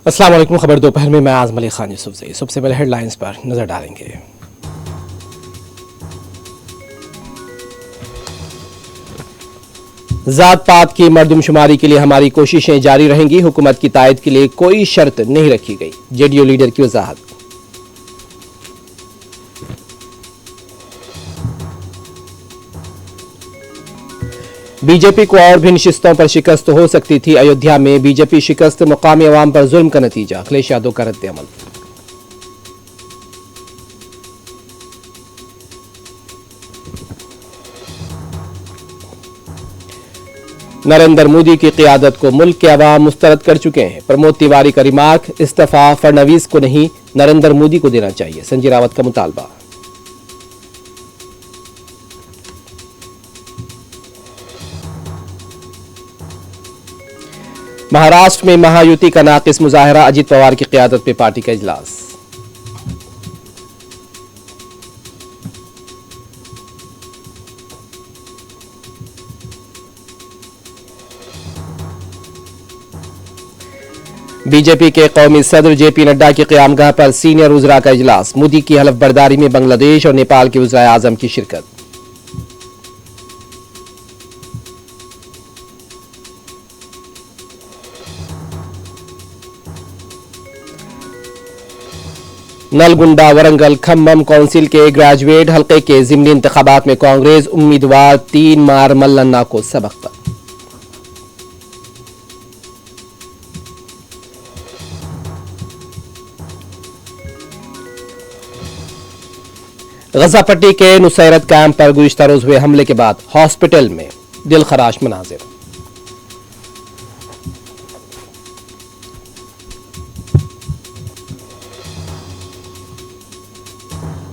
अस्सलाम वालेकुम। खबर दोपहर में मैं आज़म अली खान यूसुफ से सबसे पहले हेडलाइंस पर नजर डालेंगे। जात पात की मर्दमशुमारी के लिए हमारी कोशिशें जारी रहेंगी। हुकूमत की तायद के लिए कोई शर्त नहीं रखी गई। जेडीयू लीडर की वजाहत। बीजेपी को और भी नशिस्तों पर शिकस्त हो सकती थी। अयोध्या में बीजेपी शिकस्त मुकामी अवाम पर जुल्म का नतीजा। अखिलेश यादव का रद्द-ए-अमल। नरेंद्र मोदी की क़ियादत को मुल्क के अवाम मुस्तरद कर चुके हैं। प्रमोद तिवारी का रिमार्क, इस्तीफा फडणवीस को नहीं नरेंद्र मोदी को देना चाहिए। संजय रावत का मुतालबा। महाराष्ट्र में महायुति का नाकिस मुजाहरा। अजित पवार की क़ियादत में पार्टी का इजलास। बीजेपी के कौमी सदर जेपी नड्डा की क़यामगाह पर सीनियर वज़रा का इजलास। मोदी की हलफ बर्दारी में बांग्लादेश और नेपाल के वज़राए आज़म की शिरकत। नलगुंडा वरंगल खम्मम काउंसिल के ग्रेजुएट हल्के के ज़िमनी इंतखाबात में कांग्रेस उम्मीदवार 3 मार मल्लन्ना को सबक। गजा पट्टी के नुसैरत कैंप पर गुज़िश्ता रोज हुए हमले के बाद हॉस्पिटल में दिलखराश मनाजिर।